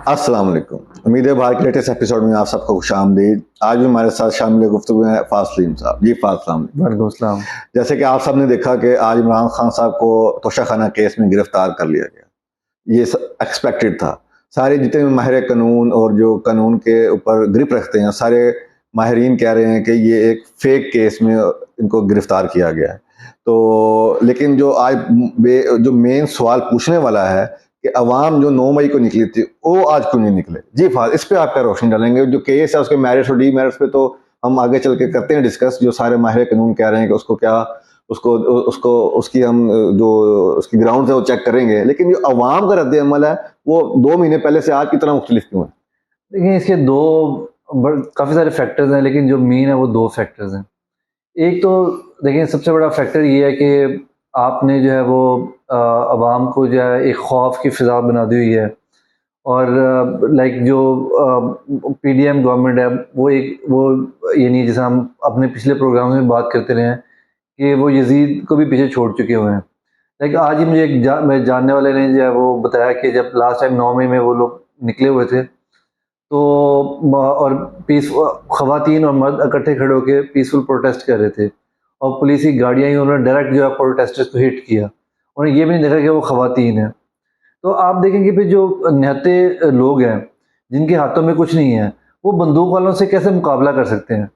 अस्सलाम वालेकुम। उम्मीद है भारत के लेटेस्ट एपिसोड में आप सबको खुशामदीद। आज भी हमारे साथ शामिल गुफ्तगू हैं फासलीम साहब। जी फासलाम। वालेकुम अस्सलाम। जैसे कि आप सब ने देखा कि आज इमरान खान साहब को तोशाखाना केस में गिरफ्तार कर लिया गया। ये एक्सपेक्टेड था। सारे जितने भी माहिर कानून और जो कानून के ऊपर ग्रिप रखते हैं, सारे माहिरीन कह रहे हैं कि ये एक फेक केस में इनको गिरफ्तार किया गया है। तो लेकिन जो आज जो मेन सवाल पूछने वाला है कि अवाम जो 9 मई को निकली थी वो आज क्यों नहीं निकले। जी फाज इस पे आपका रोशनी डालेंगे। जो केस है उसके मेरिट्स और डीमेरिट्स पे तो हम आगे चल के करते हैं डिस्कस। जो सारे माहिर कानून कह रहे हैं कि उसको क्या उसको उसको उसकी हम जो उसकी ग्राउंड है वो चेक करेंगे, लेकिन जो अवाम का रद्द अमल है वो 2 महीने पहले से आज की तरह मुख्तलिफ क्यों है। देखिए इसके काफ़ी सारे फैक्टर्स हैं, लेकिन जो मेन है वो दो फैक्टर्स हैं। एक तो देखिए सबसे बड़ा फैक्टर ये है कि आपने जो है वो अवाम को जो है एक खौफ की फ़िज़ा बना दी हुई है। और लाइक जो पीडीएम गवर्नमेंट है वो ये नहीं, जैसे हम अपने पिछले प्रोग्राम में बात करते रहे हैं कि वो यजीद को भी पीछे छोड़ चुके हुए हैं। लाइक आज ही मुझे मेरे जानने वाले ने जो है वो बताया कि जब लास्ट टाइम 9 मई में वो लोग निकले हुए थे तो और पीस खवातीन और मर्द इकट्ठे खड़े होकर पीसफुल प्रोटेस्ट कर रहे थे, और पुलिस की गाड़ियां ही उन्होंने डायरेक्ट जो है प्रोटेस्टर्स को हिट किया। उन्हें ये भी नहीं देखा कि वो खवातीन है। तो आप देखेंगे फिर जो निहत्ते लोग हैं जिनके हाथों में कुछ नहीं है, वो बंदूक वालों से कैसे मुकाबला कर सकते हैं।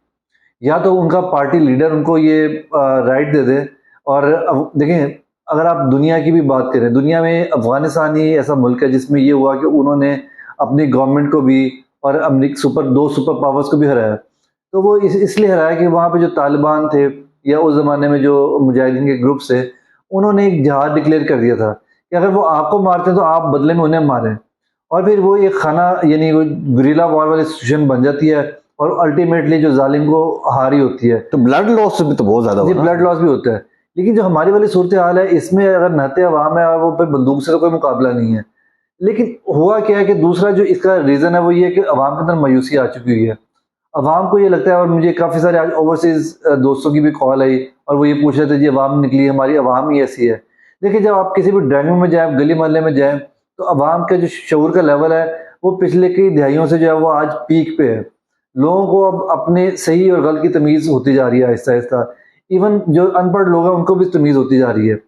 या तो उनका पार्टी लीडर उनको ये राइट दे दे। और अब देखें, अगर आप दुनिया की भी बात करें, दुनिया में अफगानिस्तान ही ऐसा मुल्क है जिसमें ये हुआ कि उन्होंने अपनी गवर्नमेंट को भी और अपनी दो सुपर पावर्स को भी हराया। तो वो इसलिए हराया कि वहाँ पे जो तालिबान थे या उस ज़माने में जो मुजाहिदीन के ग्रुप्स थे, उन्होंने एक जिहाद डिक्लेयर कर दिया था कि अगर वो आपको मारते हैं तो आप बदले में उन्हें मारें। और फिर वो एक खाना यानी वो गुरिल्ला वॉर वाली सिचुएशन बन जाती है, और अल्टीमेटली जो जालिम को हारी होती है। तो ब्लड लॉस भी तो बहुत ज्यादा जी, ब्लड लॉस भी होता है। लेकिन जो हमारी वाली सूरत हाल है, इसमें अगर नहते अवाम है और वो फिर बंदूक से तो कोई मुकाबला नहीं है। लेकिन हुआ क्या है कि दूसरा जो इसका रीज़न है वो ये है कि अवाम के अंदर मायूसी आ चुकी हुई है। अवाम को ये लगता है, और मुझे काफ़ी सारे आज ओवरसीज़ दोस्तों की भी कॉल आई और वो ये पूछ रहे थे जी अवाम निकली, हमारी अवाम ही ऐसी है। देखिए जब आप किसी भी ड्राइंग रूम में जाएँ, गली मोहल्ले में जाएँ, तो अवाम का जो शऊर का लेवल है वो पिछले कई दिहाइयों से जो है वो आज पीक पे है। लोगों को अब अपने सही और गलत की तमीज़ होती जा रही है आहिस्ता आहिस्ता। इवन जो अनपढ़ लोग हैं उनको भी तमीज़ होती जा रही है।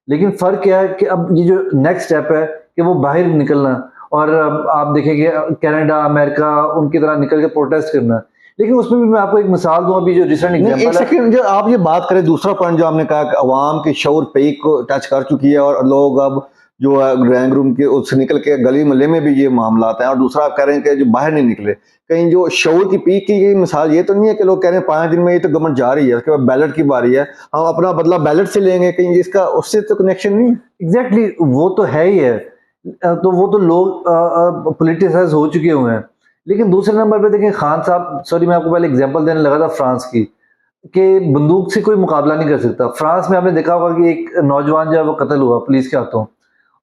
लेकिन फ़र्क क्या है कि अब ये जो नेक्स्ट स्टेप है कि वो बाहर निकलना, और अब आप देखेंगे कनाडा, अमेरिका उनकी तरह निकल के प्रोटेस्ट करना। लेकिन उसमें भी मैं आपको एक मिसाल दूँ, अभी जो रिसेंट एक एग्जांपल है। सेकंड, जो आप ये बात करें, दूसरा पॉइंट जो आपने कहा कि अवाम के शऊर पीक को टच कर चुकी है और लोग अब जो है ड्राइंग रूम के उससे निकल के गली मोहल्ले में भी ये मामला आता है, और दूसरा आप कह रहे हैं कि जो बाहर नहीं निकले, कहीं जो शऊर की पीक की मिसाल ये तो नहीं है कि लोग कह रहे हैं 5 दिन में ये तो गवर्नमेंट जा रही है, उसके बाद बैलेट की बारी है, हम अपना बदला बैलेट से लेंगे, कहीं इसका उससे तो कनेक्शन नहीं। एग्जैक्टली वो तो है ही है। तो वो तो लोग पोलिटिसाइज हो चुके हुए हैं। लेकिन दूसरे नंबर पे देखें खान साहब, सॉरी मैं आपको पहले एग्जांपल देने लगा था फ्रांस की, कि बंदूक से कोई मुकाबला नहीं कर सकता। फ्रांस में आपने देखा होगा कि एक नौजवान जो है वो कत्ल हुआ पुलिस के हाथों,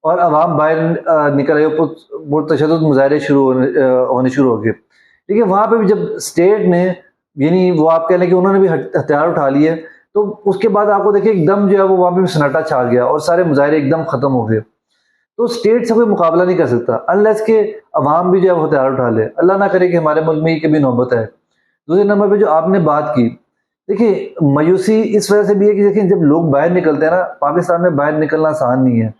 और अवाम बाहर निकल आए, पुरतशद्दुद मुजाहरे होने शुरू हो गए। देखिए वहाँ पे भी जब स्टेट ने, यानी वो आप कह लें कि उन्होंने भी हथियार उठा लिए, तो उसके बाद आपको देखिए एकदम जो है वो वहाँ पे भी सन्नाटा छा गया और सारे मुजाहरे एकदम खत्म हो गए। तो स्टेट से कोई मुकाबला नहीं कर सकता अनलेस के अवाम भी जो है वो हथियार उठा ले। अल्लाह ना करे कि हमारे मुल्क में ये कभी नौबत है। दूसरे नंबर पे जो आपने बात की, देखिए मायूसी इस वजह से भी है कि देखिए जब लोग बाहर निकलते हैं ना, पाकिस्तान में बाहर निकलना आसान नहीं है।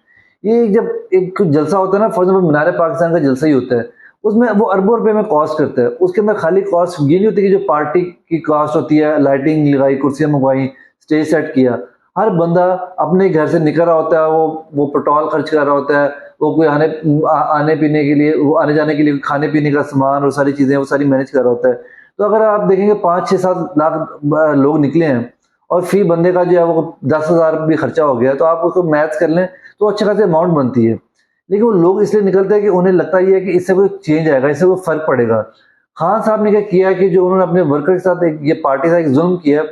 ये जब एक कुछ जलसा होता है ना, फॉर एग्जाम्पल मीनार पाकिस्तान का जलसा ही होता है, उसमें वो अरबों रुपए में कॉस्ट करता है। उसके अंदर खाली कॉस्ट ये नहीं होती कि जो पार्टी की कॉस्ट होती है, लाइटिंग लगाई, कुर्सियां मंगवाई, स्टेज सेट किया। हर बंदा अपने घर से निकल रहा होता है, वो पेट्रोल खर्च कर रहा होता है, वो कोई आने पीने के लिए, वो आने जाने के लिए खाने पीने का सामान और सारी चीज़ें वो सारी मैनेज कर रहा होता है। तो अगर आप देखेंगे 5-6-7 लाख लोग निकले हैं और फी बंदे का जो है वो 10,000 भी खर्चा हो गया, तो आप उसको मैथ्स कर लें तो अच्छे खासे अमाउंट बनती है। लेकिन वो लोग इसलिए निकलते हैं कि उन्हें लगता ही है कि इससे कोई चेंज आएगा, इससे कोई फर्क पड़ेगा। खान साहब ने क्या किया कि जो उन्होंने अपने वर्कर के साथ ये पार्टी का एक जुल्म किया,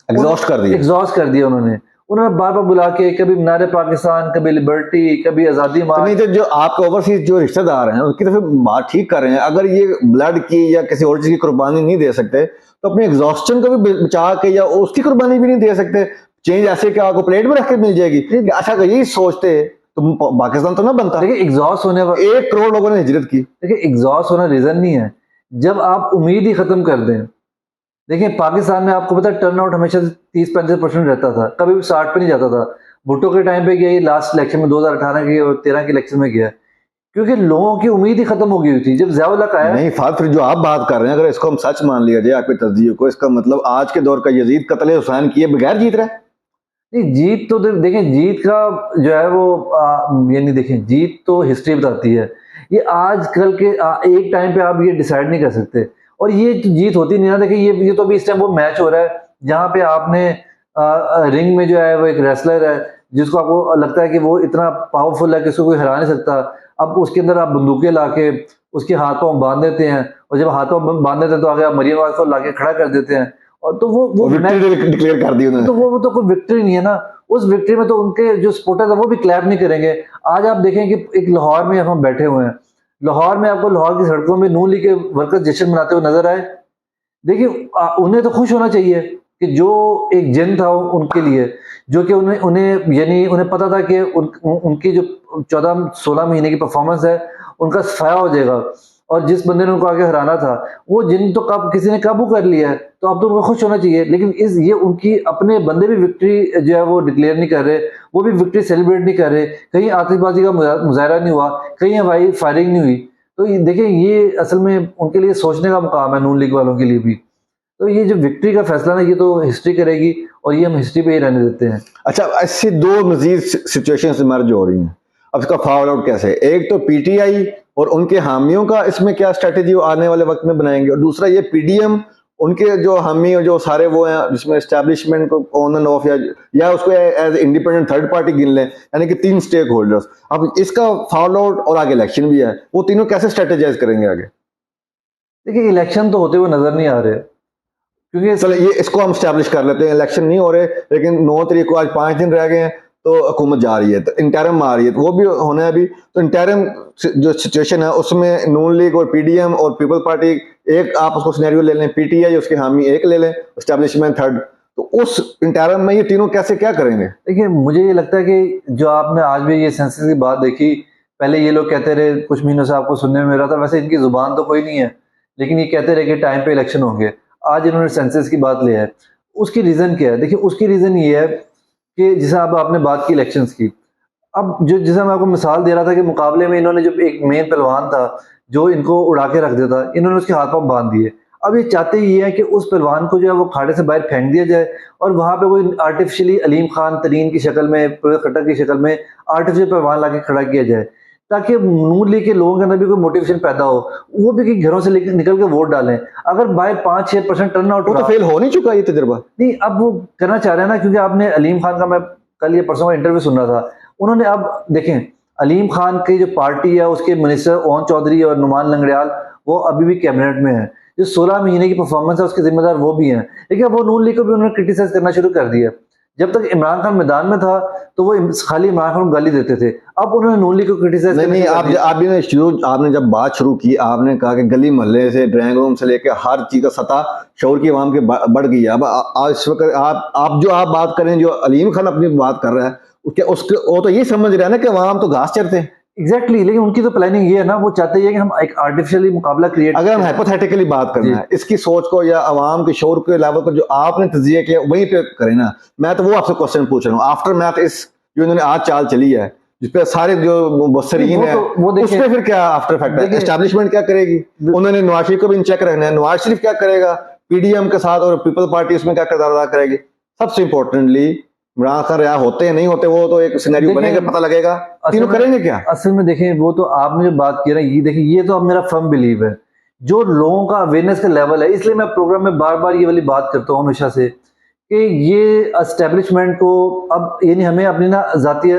एग्जॉस्ट कर दिया उन्होंने बार बार बुला के, कभी मीनार पाकिस्तान, कभी लिबर्टी, कभी आज़ादी मार्च। तो नहीं, जो आपके ओवरसीज जो रिश्तेदार हैं उनकी तरफ बात ठीक कर रहे हैं। अगर ये ब्लड की या किसी और चीज की कुर्बानी नहीं दे सकते तो अपने एग्जॉस्शन को भी बचा के या उसकी कुर्बानी भी नहीं दे सकते। चेंज ऐसे कि आपको प्लेट में रख के मिल जाएगी, अच्छा यही सोचते तो पाकिस्तान तो ना बनता। देखिए एग्जॉस्ट होने 1 करोड़ लोगों ने हिजरत की। देखिए एग्जॉस्ट होना रीजन नहीं है, जब आप उम्मीद ही खत्म कर दें। देखिए पाकिस्तान में आपको पता है टर्न आउट हमेशा 30-35% रहता था, कभी भी 60 पे नहीं जाता था। भुट्टो के टाइम पे गया, ये लास्ट इलेक्शन में 2018 के और 13 के इलेक्शन में गया, क्योंकि लोगों की उम्मीद ही खत्म हो गई हुई थी। जब ज़िया-उल हक आया, नहीं फाद, फिर जो आप बात कर रहे हैं, अगर इसको हम सच मान लिया जाए आपके तस्दीक को, इसका मतलब आज के दौर का यजीद कत्ल हुसैन किए बगैर जीत रहा है। नहीं जीत तो देखें, जीत का जो है वो यानी देखें, जीत तो हिस्ट्री बताती है। ये आज कल के एक टाइम पे आप ये डिसाइड नहीं कर सकते, और ये तो जीत होती नहीं ना। देखिए ये तो अभी इस टाइम वो मैच हो रहा है जहाँ पे आपने रिंग में जो है वो एक रेसलर है जिसको आपको लगता है कि वो इतना पावरफुल है कि उसको कोई हरा नहीं सकता। अब उसके अंदर आप बंदूकें लाके उसके हाथ पांव बांध देते हैं, और जब हाथ पांव बांध देते हैं तो आगे आप मरियम वाज को लाके खड़ा कर देते हैं, और तो वो विक्ट्री डिक्लेयर कर दी उन्होंने। तो वो तो कोई विक्ट्री नहीं है ना। उस विक्ट्री में तो उनके जो सपोर्टर्स है वो भी क्लैप नहीं करेंगे। आज आप देखें कि एक लाहौर में हम बैठे हुए हैं, लाहौर में आपको लाहौर की सड़कों में नून लीग के वर्कर्स जश्न मनाते हुए नजर आए। देखिए उन्हें तो खुश होना चाहिए कि जो एक जिन था उनके लिए, जो कि उन्हें उन्हें यानी उन्हें पता था कि उनकी जो 14-16 महीने की परफॉर्मेंस है उनका सफाया हो जाएगा, और जिस बंदे ने उनको आगे हराना था वो जिन तो कब किसी ने काबू कर लिया है, तो अब तो उनको खुश होना चाहिए। लेकिन ये उनकी अपने बंदे भी विक्ट्री जो है वो डिक्लेयर नहीं कर रहे, वो भी विक्ट्री सेलिब्रेट नहीं कर रहे, कहीं आतिशबाजी का मुजाहरा नहीं हुआ, कहीं हवाई फायरिंग नहीं हुई। तो देखिए ये असल में उनके लिए सोचने का मुकाम है, नून लीग वालों के लिए भी। तो ये जो विक्ट्री का फैसला ना, ये तो हिस्ट्री करेगी, और ये हम हिस्ट्री पे ही रहने देते हैं। अच्छा, ऐसी 2 मजीद सिचुएशन इमर्ज हो रही हैं, अब इसका फॉल आउट कैसे? एक तो पीटीआई और उनके हामियों का इसमें क्या स्ट्रेटेजी आने वाले वक्त में बनाएंगे, और दूसरा ये पीडीएम उनके जो हामी और जो सारे वो हैं जिसमें एस्टैब्लिशमेंट को ऑन एंड ऑफ या उसको एज इंडिपेंडेंट थर्ड पार्टी गिन लें, यानी कि 3 स्टेक होल्डर्स। अब इसका फॉल आउट और आगे इलेक्शन भी है, वो तीनों कैसे स्ट्रेटेजाइज करेंगे आगे? देखिए इलेक्शन तो होते हुए नजर नहीं आ रहे, क्योंकि चलो ये इसको हम स्टैब्लिश कर लेते हैं, इलेक्शन नहीं हो रहे, लेकिन 9 तारीख को आज 5 दिन रह गए हैं, तो हुकूमत जा रही है, तो इंटरम आ रही है, तो वो भी होना है अभी। तो इंटरम जो सिचुएशन है उसमें नून लीग और पीडीएम और पीपल पार्टी, एक आप उसको सिनेरियो ले लें, पीटीआई उसके हामी एक ले लें, एस्टैब्लिशमेंट थर्ड, तो उस इंटरम में ये तीनों कैसे क्या करेंगे? देखिए मुझे ये लगता है कि जो आपने आज भी ये सेंसस की बात देखी, पहले ये लोग कहते रहे, कुछ महीनों से आपको सुनने में मिल रहा था, वैसे इनकी जुबान तो कोई नहीं है, लेकिन ये कहते रहे कि टाइम पे इलेक्शन होंगे। आज इन्होंने सेंसस की बात ले है, उसकी रीजन क्या है? देखिए उसकी रीजन ये है कि जैसे अब आपने बात की इलेक्शंस की, अब जो जैसे मैं आपको मिसाल दे रहा था कि मुकाबले में इन्होंने जो एक मेन पहलवान था जो इनको उड़ा के रख देता, इन्होंने उसके हाथ पांव बांध दिए। अब ये चाहते ये है कि उस पहलवान को जो है वो खाड़े से बाहर फेंक दिया जाए, और वहां पे कोई आर्टिफिशियली अलीम खान तरीन की शक्ल में, खट्टर की शक्ल में आर्टिफिशियल पहलवान लाके खड़ा किया जाए, ताकि नून लीग के लोगों के अंदर भी कोई मोटिवेशन पैदा हो, वो भी घरों से निकल के वोट डालें। अगर बाय 5-6% टर्न आउट वो तो फेल हो नहीं चुका ये तजुर्बा? नहीं, अब वो करना चाह रहे हैं ना, क्योंकि आपने अलीम खान का, मैं कल ये परसों का इंटरव्यू सुन रहा था, उन्होंने अब देखें अलीम खान की जो पार्टी है उसके मिनिस्टर ओन चौधरी और नुमान लंगड़ियाल वो अभी भी कैबिनेट में है, जो 16 महीने की परफॉर्मेंस है उसके जिम्मेदार वो भी हैं, लेकिन अब वो नून लीग को भी उन्होंने क्रिटिसाइज करना शुरू कर दिया। जब तक इमरान खान मैदान में था तो वो खाली इमरान खान को गाली देते थे, अब उन्होंने नून लीग को क्रिटिसाइज नहीं, आपने जब बात शुरू की, आपने कहा कि गली मोहल्ले से ड्राइंग रूम से लेकर हर चीज का सतह शौर की आवाम के बढ़ गई है। अब इस वक्त आप जो आप बात करें, जो अलीम खान अपनी बात कर रहा है, उसके वो तो ये समझ रहा है ना कि आवाम तो घास चरते हैं। एग्जैक्टली, लेकिन उनकी तो प्लानिंग ये है ना, वो चाहते हैं कि हम एक आर्टिफिशियली मुकाबला क्रिएट, अगर हम हाइपोथेटिकली बात करना है, इसकी सोच को या आवाम के शोर के लेवल को जो आपने तजिया किया वहीं पे करें ना। मैं तो वो आपसे क्वेश्चन पूछ रहा हूँ, आफ्टर मैथ इस जो इन्होंने आज चाल चली है जिसपे सारे जो मुबसरीन है उस पर फिर क्या आफ्टर इफेक्ट है? एस्टैब्लिशमेंट क्या करेगी? उन्होंने नवाज शरीफ को भी चेक रखना है, नवाज शरीफ क्या करेगा पीडीएम के साथ, और पीपल पार्टी उसमें क्या किरदार अदा करेगी? सबसे इंपॉर्टेंटली इमरान खान रिहा होते हैं नहीं होते, वो तो एक सिनेरियो बनेगा, पता लगेगा। तीनों करेंगे क्या? असल में देखें, वो तो आपने जो बात की ना, ये देखिए ये तो अब मेरा फर्म बिलीव है, जो लोगों का अवेयरनेस का लेवल है, इसलिए मैं प्रोग्राम में बार बार ये वाली बात करता हूँ हमेशा से कि ये एस्टेब्लिशमेंट को अब यानी हमें अपनी ना जाती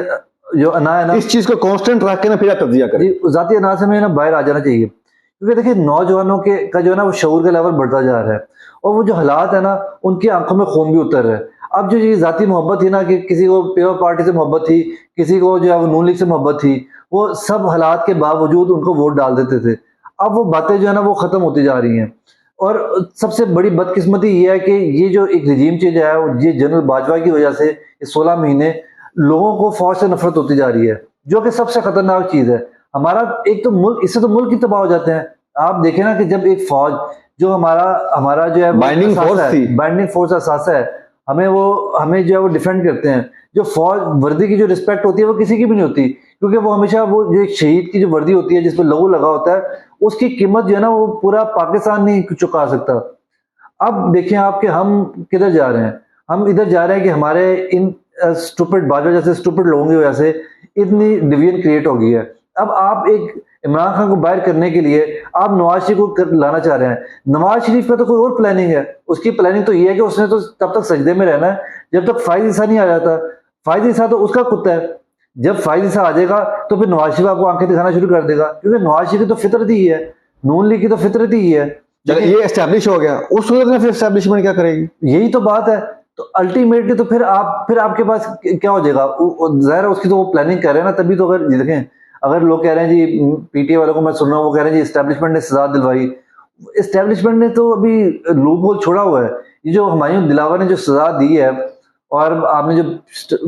जो अना है ना, इस चीज को कांस्टेंट रख के ना फिर तजिया करें, जाती अना से हमें ना बाहर आ जाना चाहिए। क्योंकि देखिए नौजवानों के का जो है ना वो शऊर का लेवल बढ़ता जा रहा है, और वो जो हालात है ना उनकी आंखों में खून भी उतर रहा है। अब जो ये जाती मोहब्बत थी ना, कि किसी को पीपल पार्टी से मोहब्बत थी, किसी को जो है वो नून लीग से मोहब्बत थी, वो सब हालात के बावजूद उनको वोट डाल देते थे। अब वो बातें जो है ना वो खत्म होती जा रही हैं, और सबसे बड़ी बदकिस्मती ये है कि ये जो एक रिजीम चेंज है, ये जनरल बाजवा की वजह से 16 महीने लोगों को फौज से नफरत होती जा रही है। जो कि सबसे खतरनाक चीज है। हमारा एक तो मुल्क, इससे तो मुल्क ही तबाह हो जाते हैं। आप देखें ना कि जब एक फौज जो हमारा हमारा जो है बाइंडिंग फोर्स थी, बाइंडिंग फोर्स असासा है, हमें जो है वो डिफेंड करते हैं। जो फौज वर्दी की जो रिस्पेक्ट होती है वो किसी की भी नहीं होती, क्योंकि वो हमेशा वो जो एक शहीद की जो वर्दी होती है जिसपे लोगो लगा होता है, उसकी कीमत जो है ना वो पूरा पाकिस्तान नहीं चुका सकता। अब देखें आप कि हम किधर जा रहे हैं। हम इधर जा रहे हैं कि हमारे इन स्टूपिड बाजवा जैसे स्टूपिड लोगों की वजह से इतनी डिवीजन क्रिएट हो गई है। अब आप एक इमरान खान को बाहर करने के लिए आप नवाज शरीफ को लाना चाह रहे हैं। नवाज शरीफ का तो कोई और प्लानिंग है। उसकी प्लानिंग तो ये है कि उसने तो तब तक सजदे में रहना है जब तक फाइज ईसा नहीं आ जाता। फाइज ईसा तो उसका कुत्ता है। जब फाइज ईसा आ जाएगा तो फिर नवाज शरीफ आपको आंखें दिखाना शुरू कर देगा, क्योंकि नवाज शरीफ की तो फितरत ही है, नून लीग की तो फितरत ही है। जब ये एस्टेब्लिश हो गया उस सूरत में फिर एस्टेब्लिशमेंट क्या करेगी? यही तो बात है। तो अल्टीमेटली तो फिर आपके पास क्या हो जाएगा? जाहिर है उसकी तो वो प्लानिंग कर रहे हैं ना। तभी तो अगर देखें, अगर लोग कह रहे हैं जी पीटीए वालों को मैं सुन रहा हूँ, वो कह रहे हैं जी एस्टेब्लिशमेंट ने सजा दिलवाई। एस्टेब्लिशमेंट ने तो अभी लूप होल छोड़ा हुआ है। ये जो हुमायूं दिलावर ने जो सजा दी है, और आपने जो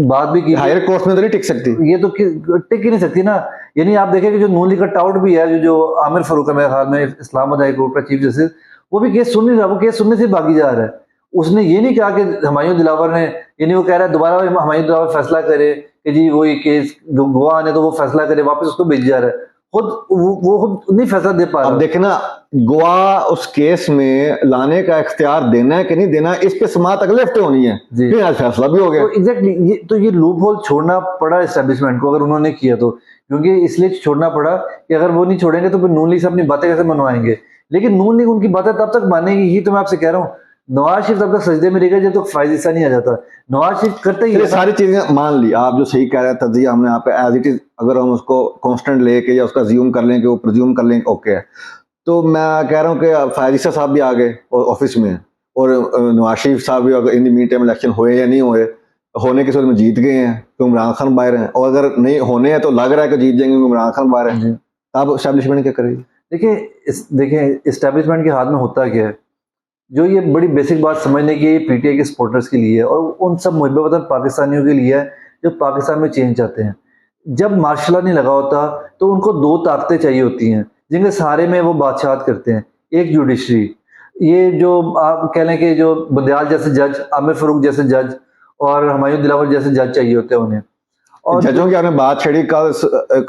बात भी की, हायर कोर्ट में तो नहीं टिक सकती, ये तो टिक ही नहीं सकती ना। यानी आप देखें कि जो नून लीग का टाउट भी है, जो आमिर फारूक है मेरे ख्याल में इस्लामाबाद हाई कोर्ट का चीफ जस्टिस, वो भी केस सुन नहीं रहा, वो केस सुनने से भागी जा रहा है। उसने ये नहीं कहा कि हुमायूं दिलावर ने, यानी वो कह रहा है दोबारा हुमायूं दिलावर फैसला करे कि जी वो ये केस गवाह ने तो वो फैसला करे, वापस उसको भेज जा रहा है। खुद वो खुद नहीं फैसला दे पा रहा। अब देखे ना, गवाह उस केस में लाने का इख्तियार देना है कि नहीं देना, इस पे समात अगले हफ्ते होनी है जी। फिर आज फैसला भी हो गया। तो एग्जैक्टली ये लूप होल छोड़ना पड़ा एस्टेब्लिशमेंट को, अगर उन्होंने किया तो। क्योंकि इसलिए छोड़ना पड़ा कि अगर वो नहीं छोड़ेंगे तो फिर नून लीग से अपनी बातें कैसे मनवाएंगे। लेकिन नून लीग उनकी बातें तब तक मानेगी ही, तो मैं आपसे कह रहा हूँ नवाज शरीफ तब तक सजदे में रहेगा जब तक फाइज ईसा नहीं आ जाता। नवाज शरीफ करते ही ये सारी चीजें मान ली, आप जो सही कह रहे हैं तजिया हमने यहाँ पे एज इट इज, अगर हम उसको कांस्टेंट लेके या उसका ज्यूम कर लें कि वो प्रज्यूम कर लें ओके है, तो मैं कह रहा हूँ कि फायद ईसा साहब भी आ गए ऑफिस में, और नवाज शरीफ साहब भी अगर in the mean time election हुए या नहीं हुए, होने के सूरत में जीत गए हैं तो इमरान खान बाहर हैं, और अगर नहीं होने हैं तो लग रहा है कि जीत जाएंगे इमरान खान बाहर हैं, तब एस्टेब्लिशमेंट क्या करेगी? देखिए एस्टेब्लिशमेंट के हाथ में होता क्या है, जो ये बड़ी बेसिक बात समझने की पीटीआई के सपोर्टर्स के लिए और उन सब मुहब्बत वतन पाकिस्तानियों के लिए है जो पाकिस्तान में चेंज चाहते हैं। जब मार्शल लॉ नहीं लगा होता तो उनको दो ताकतें चाहिए होती हैं जिनके सहारे में वो बादशाहत करते हैं। एक जुडिशरी, ये जो आप कह लें कि जो बंदयाल जैसे जज, आमिर फारूक जैसे जज और हुमायूं दिलावर जैसे जज चाहिए होते हैं उन्हें। और जजों की आपने बात छेड़ी, कल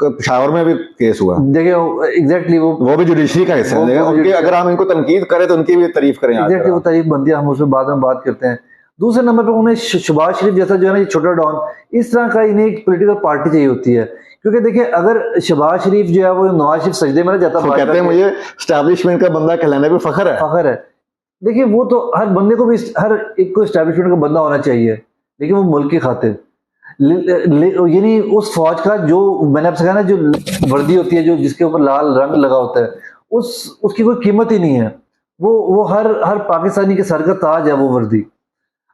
पेशावर में भी केस हुआ, देखिए एग्जैक्टली वो भी जुडिशरी का हिस्सा है। उनकी अगर हम इनको तनकीद करें तो उनकी भी तारीफ करें। एग्जैक्टली वो तारीफ बनती है, हम उसमें बाद में बात करते हैं। दूसरे नंबर पे उन्हें शहबाज शरीफ जैसा जो है ना, ये छोटा डॉन, इस तरह का इन्हें एक पॉलिटिकल पार्टी चाहिए होती है। क्योंकि देखिए अगर शहबाज शरीफ जो है वो नवाज शरीफ सजदे में ना जाता, तो कहते हैं मुझे एस्टैब्लिशमेंट का बंदा कहलाने पे फख्र है। देखिए वो तो हर बंदे को भी, हर एक को एस्टैब्लिशमेंट का बंदा होना चाहिए, लेकिन वो मुल्क की खातिर, यानी उस फौज का जो मैंने आपसे कहा ना, जो वर्दी होती है जो जिसके ऊपर लाल रंग लगा होता है, उसकी कोई कीमत ही नहीं है। वो हर पाकिस्तानी के सर का ताज है वो वर्दी।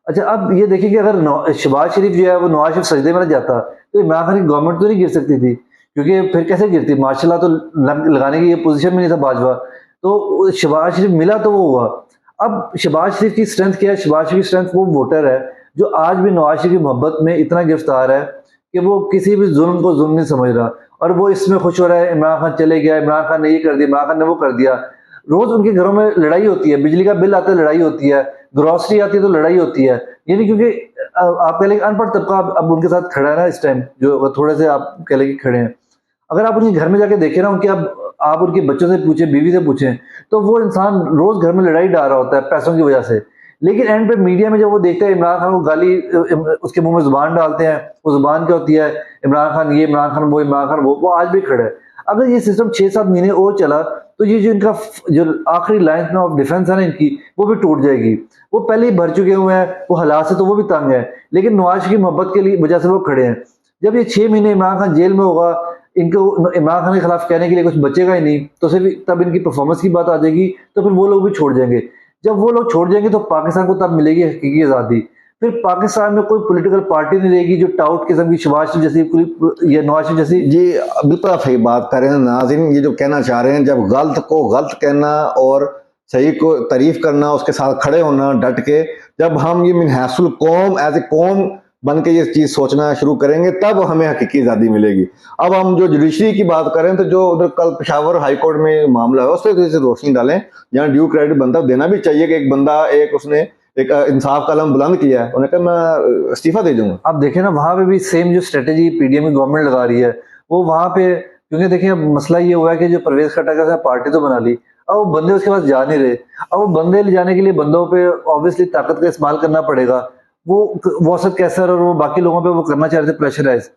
अच्छा अब ये देखिए कि अगर शहबाज शरीफ जो है वो नवाज शरीफ सजदे में न जाता तो इमरान खान की गवर्नमेंट तो नहीं गिर सकती थी, क्योंकि फिर कैसे गिरती? माशाल्लाह तो लगाने की ये पोजीशन में नहीं था बाजवा, तो शहबाज शरीफ मिला तो वो हुआ। अब शहबाज शरीफ की स्ट्रेंथ क्या है? शहबाज शरीफ की स्ट्रेंथ वो वोटर है जो आज भी नवाज शरीफ की मोहब्बत में इतना गिरफ्तार है कि वो किसी भी जुल्म को जुल्म नहीं समझ रहा, और वो इसमें खुश हो रहा है इमरान खान चले गया, इमरान खान ने ये कर दिया, इमरान खान ने वो कर दिया। रोज उनके घरों में लड़ाई होती है, बिजली का बिल आता है लड़ाई होती है, ग्रॉसरी आती है तो लड़ाई होती है। यानी क्योंकि आप कह लें अनपढ़ तबका अब उनके साथ खड़ा है ना इस टाइम, जो थोड़े से आप कह लें खड़े हैं। अगर आप उनके घर में जाके देखें ना, उनके अब आप उनके बच्चों से पूछें, बीवी से पूछें, तो वो इंसान रोज घर में लड़ाई डाल रहा होता है पैसों की वजह से। लेकिन एंड पे मीडिया में जब वो देखते हैं इमरान खान को गाली, उसके मुंह में जुबान डालते हैं, वो जुबान क्या होती है, इमरान खान ये, इमरान खान वो, इमरान खान वो आज भी खड़ा है। अगर ये सिस्टम 6-7 महीने और चला तो ये जो इनका जो आखिरी लाइन ऑफ डिफेंस है ना इनकी, वो भी टूट जाएगी। वो पहले ही भर चुके हुए हैं, वो हालात से तो वो भी तंग है, लेकिन नवाज की मोहब्बत के लिए वजह से वो खड़े हैं। जब ये 6 महीने इमरान खान जेल में होगा, इनको इमरान खान के खिलाफ कहने के लिए कुछ बचेगा ही नहीं, तो सिर्फ तब इनकी परफॉर्मेंस की बात आ जाएगी, तो फिर वो लोग भी छोड़ जाएंगे। जब वो लोग छोड़ जाएंगे तो पाकिस्तान को तब मिलेगी हकीकी आज़ादी। फिर पाकिस्तान में कोई पॉलिटिकल पार्टी नहीं रहेगी जो टाउट किस्म की शहबाज शरीफ जैसी या नवाज शरीफ जैसी। जी बिल्कुल आप सही बात कर रहे हैं नाज़रीन, ये जो कहना चाह रहे हैं, जब गलत को गलत कहना और सही को तारीफ करना, उसके साथ खड़े होना डट के, जब हम ये मिनहासुल कौम एज ए कौम बन के ये चीज़ सोचना शुरू करेंगे, तब हमें हकीकी आज़ादी मिलेगी। अब हम जो जुडिशरी की बात करें, तो जो उधर कल पेशावर हाई कोर्ट में मामला है, उस पर किसी रोशनी डालें, जहाँ ड्यू क्रेडिट बनता है, देना भी चाहिए कि एक बंदा उसने एक इंसाफ का कलम बुलंद किया है, उन्होंने कहा मैं इस्तीफा दे दूंगा। आप देखें ना, वहां पे भी सेम जो स्ट्रेटेजी पीडीएम की गवर्नमेंट लगा रही है, वो वहां पे, क्योंकि देखिए अब मसला ये हुआ है कि जो परवेज खट्टर का पार्टी तो बना ली, अब वो बंदे उसके पास जा नहीं रहे। अब वो बंदे ले जाने के लिए बंदों पे ऑब्वियसली ताकत का इस्तेमाल करना पड़ेगा। वो असद कैसर और वो बाकी लोगों पे वो करना चाह रहे थे प्रेशराइज,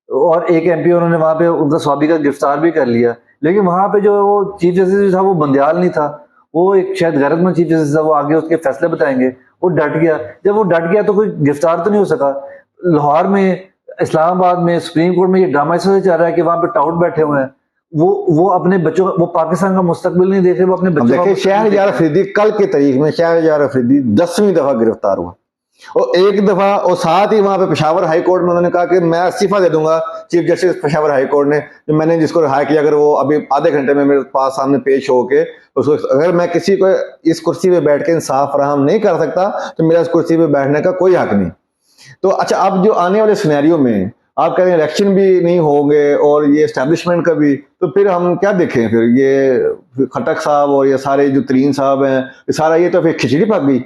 और एक एमपी उन्होंने वहां पे उनका स्वाबी का गिरफ्तार भी कर लिया। लेकिन वहां पे जो वो चीफ जस्टिस था वो बंदयाल नहीं था, वो एक शायद गैरतमंद चीफ जस्टिस था, वो आगे उसके फैसले बताएंगे। वो डट गया, जब वो डट गया तो कोई गिरफ्तार तो नहीं हो सका। लाहौर में, इस्लामाबाद में, सुप्रीम कोर्ट में ये ड्रामा इस वजह से चल रहा है कि वहां पे टाउट बैठे हुए हैं, वो अपने बच्चों, वो पाकिस्तान का मुस्तकबिल नहीं देख रहे, वो अपने अब बच्चों का देखिए मुस्तकबिल शहरयार देख रहे हैं। अफरीदी, कल की तारीख में शहरयार अफरीदी 10वीं दफा गिरफ्तार हुआ, और एक दफा, और साथ ही वहां पे पेशावर हाई कोर्ट में उन्होंने कहा कि मैं इस्तीफा दे दूंगा। Chief justice Peshawar high court ने, जो मैंने जिसको रिहा किया, अगर वो अभी आधे घंटे में मेरे पास सामने पेश होके उसको, अगर मैं किसी को इस कुर्सी पे बैठ के इंसाफ फराहम नहीं कर सकता, तो मेरा इस कुर्सी पे बैठने का कोई हक नहीं। तो अच्छा, अब जो आने वाले सिनेरियो में आप कह रहे हैं इलेक्शन भी नहीं होंगे और ये एस्टेब्लिशमेंट का भी, तो फिर हम क्या देखें? फिर ये खटक साहब और ये सारे जो तरीन साहब हैं, ये सारा ये तो फिर खिचड़ी पक गई।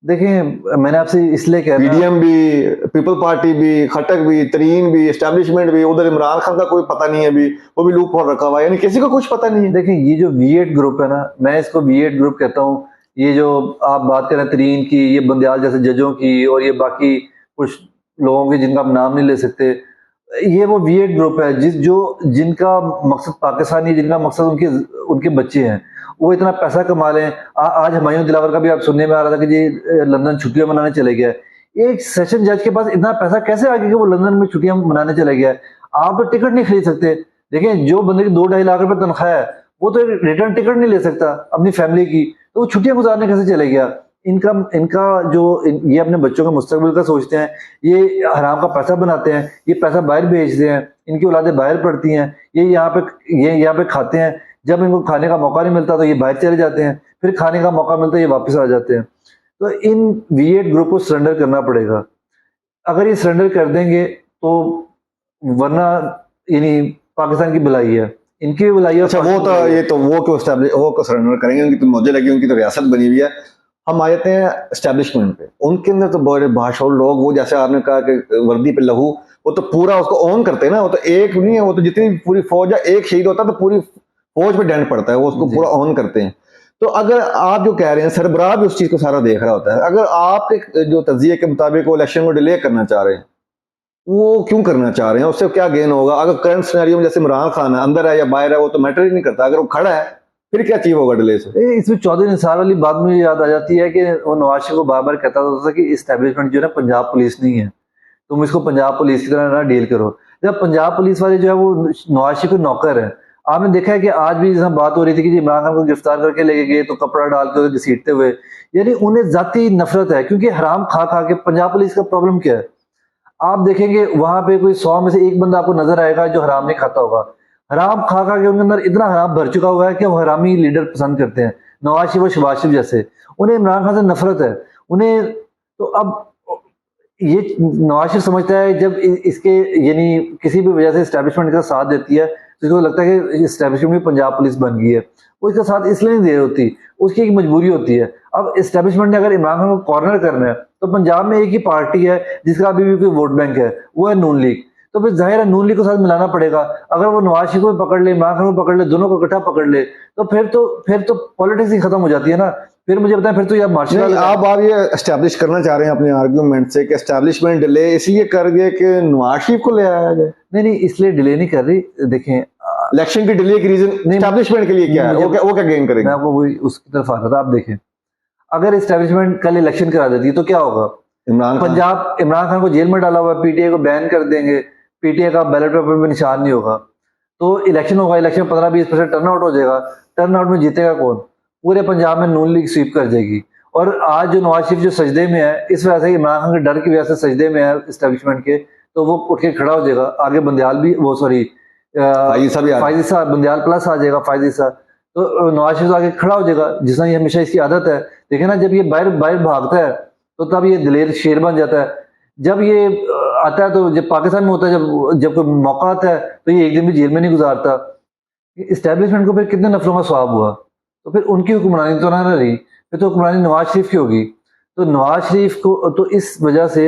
देखिए मैंने आपसे इसलिए कह रहा, पीडीएम भी, पीपल पार्टी भी, खटक भी, तरीन भी, एस्टेब्लिशमेंट भी, उधर इमरान खान का कोई पता नहीं है, अभी वो भी लूप होल रखा हुआ है, यानी किसी को कुछ पता नहीं है। देखिए ये जो V8 ग्रुप है ना, मैं इसको V8 ग्रुप कहता हूँ। ये जो आप बात करें तरीन की, ये बंदयाल जैसे जजों की, और ये बाकी कुछ लोगों के जिनका आप नाम नहीं ले सकते, ये वो V8 ग्रुप है जिनका मकसद पाकिस्तानी, जिनका मकसद उनके उनके बच्चे हैं, वो इतना पैसा कमा लें। आज हुमायूं दिलावर का भी आप सुनने में आ रहा था कि जी लंदन छुट्टियां मनाने चले गया। एक सेशन जज के पास इतना पैसा कैसे आ गया कि वो लंदन में छुट्टियां मनाने चले गया? आप तो टिकट नहीं खरीद सकते। देखिए जो बंदे की 2-2.5 लाख रुपए तनख्वाह है, वो तो रिटर्न टिकट नहीं ले सकता अपनी फैमिली की, तो वो छुट्टियां गुजारने कैसे चले गया? इनका ये अपने बच्चों के मुस्तकबिल का सोचते हैं, ये हराम का पैसा बनाते हैं, ये पैसा बाहर भेजते हैं, इनकी औलादें बाहर पढ़ती हैं, ये यहाँ पे खाते हैं, जब इनको खाने का मौका नहीं मिलता तो ये बाहर चले जाते हैं, फिर खाने का मौका मिलता है ये वापस आ जाते हैं। तो इन V8 ग्रुप को सरेंडर करना पड़ेगा। अगर ये सरेंडर कर देंगे तो, वरना यानी पाकिस्तान की भलाई है, इनकी भी भलाई है। अच्छा, वो तो ये तो वो क्यों सरेंडर करेंगे? उनकी तो मुझे लगी उनकी तो रियासत बनी हुई है। हम आ जाते हैं एस्टेब्लिशमेंट पे, उनके अंदर तो बड़े भाषाऊ लोग, वो जैसे आपने कहा कि वर्दी पे लहू, वो तो पूरा उसको ऑन करते हैं ना, वो तो एक नहीं है, वो तो जितनी पूरी फौज है, एक शहीद होता है तो पूरी फौज पे डेंट पड़ता है, वो उसको पूरा ऑन करते हैं। तो अगर आप जो कह रहे हैं, सरबराह भी उस चीज को सारा देख रहा होता है, अगर आपके जो तज्जिए के मुताबिक वो इलेक्शन को डिले करना चाह रहे हैं, वो क्यों करना चाह रहे हैं? उससे क्या गेन होगा? अगर करंट सिनेरियो में जैसे इमरान खान है, अंदर है या बाहर है, वो तो मैटर ही नहीं करता, अगर वो खड़ा है फिर क्या अचीव होगा डिले से? इसमें चौधरी निसार वाली बात मुझे याद आ जाती है कि वो नवाज शरीफ को बार बार कहता था कि इस्टेब्लिशमेंट जो है ना पंजाब पुलिस नहीं है, तुम इसको पंजाब पुलिस की तरह ना डील करो। जब पंजाब पुलिस वाले जो है वो नवाज शरीफ के नौकर है। आपने देखा है कि आज भी जैसा बात हो रही थी कि इमरान खान को गिरफ्तार करके लेके गए तो कपड़ा डाल के उसे घसीटते हुए, यानी उन्हें जाती नफरत है, क्योंकि हराम खा खा के। पंजाब पुलिस का प्रॉब्लम क्या है? आप देखेंगे वहां पे कोई 100 में से एक बंदा आपको नजर आएगा जो हराम नहीं खाता होगा। हराम खा खा के उनके अंदर इतना हराम भर चुका हुआ है कि वो हरामी लीडर पसंद करते हैं, नवाज शरीफ और शहबाज शरीफ जैसे। उन्हें इमरान खान से नफरत है उन्हें। तो अब ये नवाज शरीफ समझता है जब इसके यानी किसी भी वजह से एस्टेब्लिशमेंट का साथ देती है तो इसको लगता है कि एस्टेब्लिशमेंट में पंजाब पुलिस बन गई है, वो इसका साथ इसलिए नहीं दे रही होती, उसकी एक मजबूरी होती है। अब एस्टेब्लिशमेंट ने अगर इमरान खान को कॉर्नर करना है तो पंजाब में एक ही पार्टी है जिसका अभी भी कोई वोट बैंक है, वो है नून लीग। तो फिर जाहिर है नून लीग को साथ मिलाना पड़ेगा। अगर वो नवाज शरीफ को भी पकड़ ले, इमरान खान को पकड़ ले, दोनों को इकट्ठा पकड़ ले, तो फिर तो पॉलिटिक्स ही खत्म हो जाती है ना। फिर मुझे बताएं, फिर तो यार मार्शल आप ये एस्टेब्लिश करना चाह रहे हैं अपने आर्गुमेंट से कि एस्टेब्लिशमेंट डिले इसलिए कर गए कि नवाज शरीफ को ले आया जाए? नहीं, इसलिए डिले नहीं कर रही। देखें इलेक्शन की डिले की रीजन एस्टेब्लिशमेंट के लिए क्या है? वो क्या गेन करेंगे? मैं आपको वही उसकी तरफ आ रहा था। आप देखें, अगर एस्टेब्लिशमेंट कल इलेक्शन करा देती है तो क्या होगा? इमरान खान को जेल में डाला हुआ, पीटीआई को बैन कर देंगे, पीटीआई का बैलेट पेपर पे निशान नहीं होगा, तो इलेक्शन होगा, इलेक्शन 15-20% टर्नआउट हो जाएगा। टर्नआउट में जीतेगा कौन? पूरे पंजाब में नून लीग स्वीप कर जाएगी। और आज जो नवाज शरीफ जो सजदे में है, इस वजह से इमरान खान के डर की वजह से सजदे में है एस्टेब्लिशमेंट के, तो वो उठ के खड़ा हो जाएगा। आगे बंदयाल भी, वो सॉरी फायजी साहब, बंदयाल प्लस आ जाएगा फायजी साहब, तो नवाज शरीफ आगे खड़ा हो जाएगा, जिसना ये हमेशा इसकी आदत है। देखे ना, जब ये बाहर भागता है तो तब ये दिलेर शेर बन जाता है, जब ये आता है तो जब पाकिस्तान में होता है, जब जब कोई मौका आता है तो ये एक दिन भी जेल में नहीं गुजारता। इस्टेब्लिशमेंट को फिर कितने नफरों का स्वाब हुआ, तो फिर उनकी हुक्मरानी तो ना रही, फिर तो हुक्मरानी नवाज शरीफ की होगी। तो नवाज शरीफ को तो इस वजह से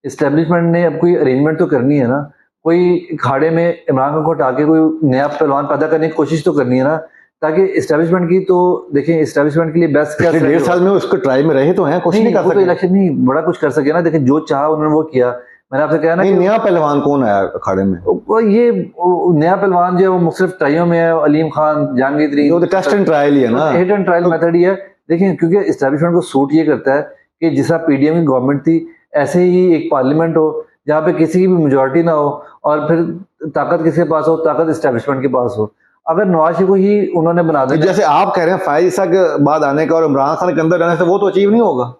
इस्टेब्लिशमेंट ने अब कोई अरेंजमेंट तो करनी है ना, कोई खाड़े में इमरान खान को हटा के कोई नया पहलवान पैदा करने की कोशिश तो करनी है ना, ताकि इस्टेब्लिशमेंट की तो देखें, इस्टेब्लिशमेट के लिए बेस्ट क्या पिछले 1.5 साल में उसको ट्राई में रहे तो हैं, कुछ नहीं कर वो तो सके। इलेक्शन नहीं बड़ा कुछ कर सके ना, देखिए जो चाहा उन्होंने वो किया। मैंने आपसे कहा ना नहीं, कि नया पहलवान कौन आया अखाड़े में? वो नया पहलवान जो है वो मुख्तलिफ ट्राइयों में है, अलीम खान, जहांगीर तरीन, वो तो टेस्ट एंड ट्रायल ही है ना, हिट एंड ट्रायल मेथड ही है। देखिए क्योंकि इस्टेब्लिशमेंट को सूट ये करता है कि जिस तरह पीडीएम की गवर्नमेंट थी, ऐसे ही एक पार्लियामेंट हो जहाँ पे किसी की भी मेजोरिटी ना हो और फिर ताकत किसके पास हो, ताकत इस्टेब्लिशमेंट के पास हो। अगर नवाज शरीफ को ही उन्होंने बना तो दिया, जैसे आप कह रहे हैं फायद ईसा के बाद आने का और इमरान खान के अंदर रहने से वो तो अचीव नहीं होगा।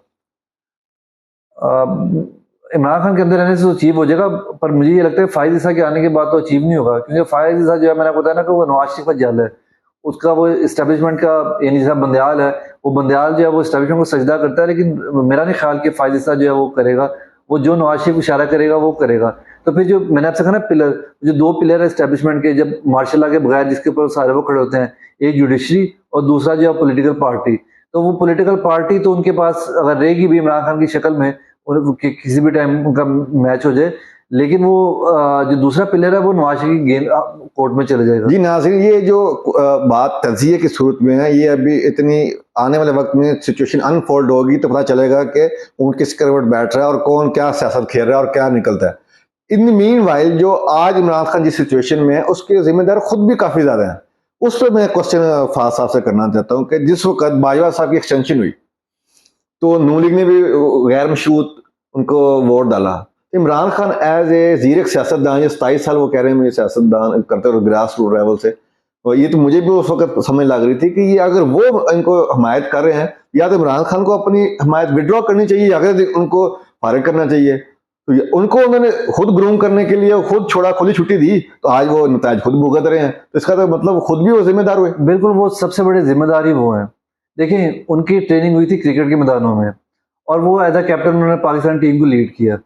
इमरान खान के अंदर रहने से तो अचीव हो जाएगा, पर मुझे ये लगता है फायद ईसा के आने के बाद तो अचीव नहीं होगा, क्योंकि फायद ईसा जो है, मैंने आपको बताया ना कि वो नवाज शरीफ का जल है, उसका वो इस्टेब्लिशमेंट का, यानी जैसा बंदयाल है, वो बंदयाल जो है वो इस्टेब्लिशमेंट को सजदा करता है, लेकिन मेरा नहीं ख्याल कि फायद ईसा जो है वो करेगा, वो जो नवाज शरीफ को इशारा करेगा वो करेगा। तो फिर जो मैंने आपसे कहा ना पिलर, जो दो पिलर है इस्टेब्लिशमेंट के, जब मार्शल लॉ के बगैर जिसके ऊपर सारे वो खड़े होते हैं, एक जुडिशरी और दूसरा जो है पॉलिटिकल पार्टी, तो वो पॉलिटिकल पार्टी तो उनके पास अगर रहेगी भी इमरान खान की शक्ल में, और किसी भी टाइम उनका मैच हो जाए, लेकिन वो जो दूसरा पिलर है वो नवाज शरीफ की गेंद कोर्ट में चले जाएगा। जी नाज़रीन, ये जो बात तजिए की सूरत में है, ये अभी इतनी आने वाले वक्त में सिचुएशन अनफोल्ड होगी तो पता चलेगा कि ऊँट किस करवट बैठ रहा है और कौन क्या सियासत खेल रहा है और क्या निकलता है। इन मीन वाइल जो आज इमरान खान जिस सिचुएशन में है उसके जिम्मेदार खुद भी काफ़ी ज़्यादा हैं। उस पर मैं क्वेश्चन फाज साहब से करना चाहता हूँ कि जिस वक्त बाजवा साहब की एक्सटेंशन हुई तो नून लीग ने भी गैर मशरूत उनको वोट डाला। इमरान खान एज ए जीरक सियासतदान, ये 27 साल वो कह रहे हैं मुझे सियासतदान करते हुए ग्रास रूट लेवल से, और ये तो मुझे भी उस वक्त समझ लग रही थी कि ये अगर वो इनको हमायत कर रहे हैं, या तो इमरान खान को अपनी हमायत विड्रॉ करनी चाहिए या अगर उनको फारिग करना चाहिए। तो उनको उन्होंने खुद ग्रूम करने के लिए खुद छोड़ा, खुद ही छुट्टी दी, तो आज वो नताज खुद भुगत रहे हैं, तो इसका तो मतलब खुद भी वो जिम्मेदार हुए। बिल्कुल, वो सबसे बड़े जिम्मेदारी वो हैं। देखिए उनकी ट्रेनिंग हुई थी क्रिकेट के मैदानों में, और वो एज अ कैप्टन उन्होंने पाकिस्तान टीम को लीड किया।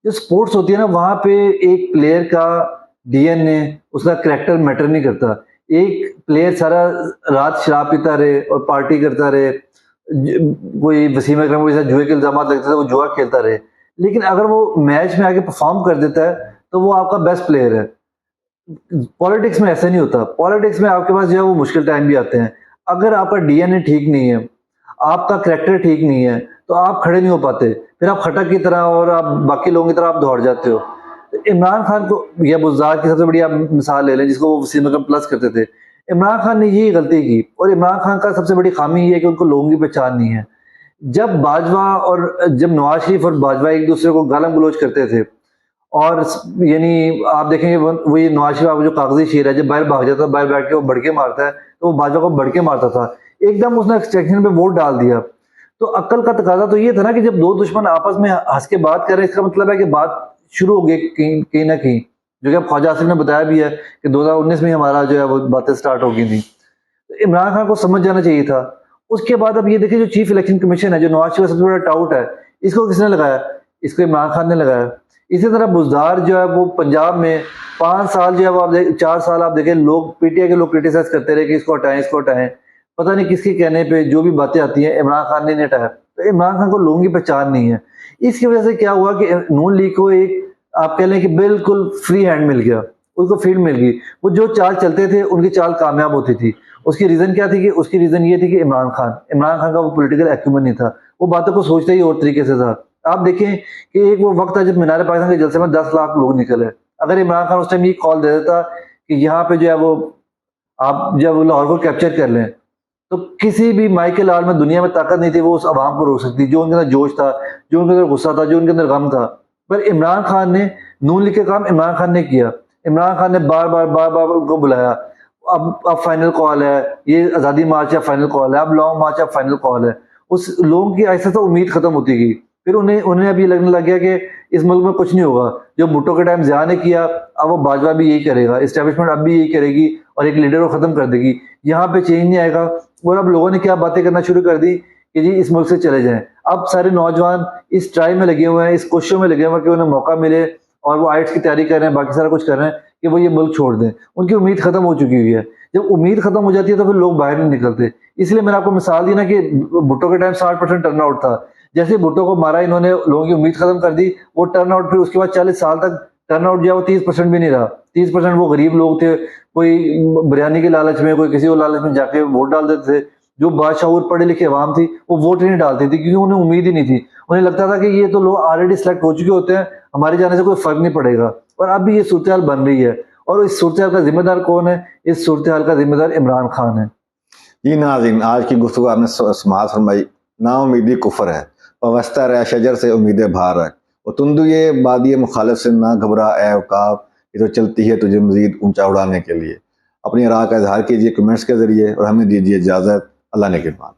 जो स्पोर्ट्स होती है ना, वहाँ पे एक प्लेयर का डीएनए, उसका करैक्टर मैटर नहीं करता। एक प्लेयर सारा रात शराब पीता रहे और पार्टी करता रहे, कोई वसीम अकरम के साथ जुए के इल्जाम लगते थे, वो जुआ खेलता रहे, लेकिन अगर वो मैच में आके परफॉर्म कर देता है तो वो आपका बेस्ट प्लेयर है। पॉलिटिक्स में ऐसा नहीं होता। पॉलिटिक्स में आपके पास जो है वो मुश्किल टाइम भी आते हैं। अगर आपका डीएनए ठीक नहीं है, आपका करैक्टर ठीक नहीं है, तो आप खड़े नहीं हो पाते, फिर आप खटक की तरह और आप बाकी लोगों की तरह आप दौड़ जाते हो। तो इमरान खान को, या बुज़दार की सबसे बड़ी आप मिसाल ले लें जिसको वो वसीम अकरम प्लस करते थे, इमरान खान ने यही गलती की, और इमरान खान का सबसे बड़ी खामी ये है कि उनको लोगों की पहचान नहीं है। जब बाजवा और जब नवाज शरीफ और बाजवा एक दूसरे को गालम गलोच करते थे, और यानी आप देखेंगे वो ये नवाज शरीफ आपको जो कागजी शेर है, जब बाहर भाग जाता है, बाहर बैठ के वो भड़के मारता है, तो वो बाजवा को भड़के मारता था, एकदम उसने एक्सटेंशन पे वोट डाल दिया। तो अक्ल का तकाजा तो ये था ना कि जब दो दुश्मन आपस में हंस के बात कर रहे हैं, इसका मतलब है कि बात शुरू हो गई कहीं ना कहीं, जो कि अब ख्वाजा आसिफ ने बताया भी है कि 2019 में हमारा जो है वो बातें स्टार्ट हो गई थी। तो इमरान खान को समझ जाना चाहिए था। उसके बाद अब ये देखिए, जो चीफ इलेक्शन कमीशन है, जो नवाज शरीफ का सबसे बड़ा टाउट है, इसको किसने लगाया? इसको इमरान खान ने लगाया। इसी तरह बुज़दार जो है वो पंजाब में 5 साल जो है वो आप 4 साल आप देखें, लोग पीटीआई के लोग क्रिटिसाइज करते रहे कि इसको हटाएं, इसको हटाएं, पता नहीं किसके कहने पे जो भी बातें आती हैं इमरान खान ने नहीं हटाया। तो इमरान खान को लोगों की पहचान नहीं है। इसकी वजह से क्या हुआ कि नून लीग को एक, आप कह लें कि बिल्कुल फ्री हैंड मिल गया, उसको फील्ड मिल गई। वो जो चाल चलते थे उनकी चाल कामयाब होती थी। उसकी रीजन क्या थी? कि उसकी रीजन ये थी कि इमरान खान का वो पॉलिटिकल एक्यूमेंट नहीं था, वो बातों को सोचते ही और तरीके से था। आप देखें कि एक वो वक्त था जब मीनार पाकिस्तान के जलसे में 10 लाख लोग निकले। अगर इमरान खान उस टाइम ये कॉल दे देता कि यहाँ पे जो है वो आप जब लाहौर को कैप्चर कर लें, तो किसी भी माइकल आल में दुनिया में ताकत नहीं थी वो उस आवाम को रोक सकती, जो उनके अंदर जोश था, जो उनके अंदर गुस्सा था, जो उनके अंदर गम था। पर इमरान खान ने, नून लीग के काम इमरान खान ने किया। इमरान खान ने बार बार उनको बुलाया, अब फाइनल कॉल है, ये आज़ादी मार्च है, फाइनल कॉल है, अब लॉन्ग मार्च है, फाइनल कॉल है। उस लोगों की ऐसे तो उम्मीद खत्म होती गई। फिर उन्हें अभी लगने लग गया कि इस मुल्क में कुछ नहीं होगा। जो भुट्टो के टाइम ज़िया ने किया, अब वो बाजवा भी यही करेगा, इस्टेब्लिशमेंट अब भी यही करेगी और एक लीडर को खत्म कर देगी। यहाँ पे चेंज नहीं आएगा। और अब लोगों ने क्या बातें करना शुरू कर दी कि जी इस मुल्क से चले जाएं। अब सारे नौजवान इस ट्राई में लगे हुए हैं, इस कोशिशों में लगे हुए हैं कि उन्हें मौका मिले और वो आइट्स की तैयारी कर रहे हैं, बाकी सारा कुछ कर रहे हैं कि वो ये मुल्क छोड़ दें। उनकी उम्मीद खत्म हो चुकी हुई है। जब उम्मीद खत्म हो जाती है तो फिर लोग बाहर नहीं निकलते। इसलिए मैंने आपको मिसाल दी ना कि भुट्टो के टाइम 60% टर्नआउट था। जैसे ही भुट्टो को मारा, इन्होंने लोगों की उम्मीद खत्म कर दी। वो टर्नआउट फिर उसके बाद 40 साल तक टर्नआउट जो है वो 30% भी नहीं रहा। 30% वो गरीब लोग थे, कोई बिरयानी के लालच में, कोई किसी और लालच में जाके वोट डाल देते थे। जो बादशाहूर पढ़े लिखे अवाम थी वो वोट ही नहीं डालती थी, क्योंकि उन्हें उम्मीद ही नहीं थी। उन्हें लगता था कि ये तो लोग ऑलरेडी सिलेक्ट हो चुके होते हैं, हमारे जाने से कोई फर्क नहीं पड़ेगा। और अब भी ये सूरत हाल बन रही है। और इस सूरत हाल का जिम्मेदार कौन है? इस सूरत हाल का जिम्मेदार इमरान खान है। जी नाज़रीन, आज की गुफ्तगू आपने समाअत फरमाई। नाउमीदी कुफर है, वाबस्ता रह शजर से उम्मीदें बाहर है। वो तुंदु ये बादी मुखालिफ से ना घबरा ए औकाब, ये तो चलती है तुझे मजीद ऊंचा उड़ाने के लिए। अपनी राह का इजहार कीजिए कमेंट्स के जरिए और हमें दीजिए इजाज़त। अल्लाह ने के बाद।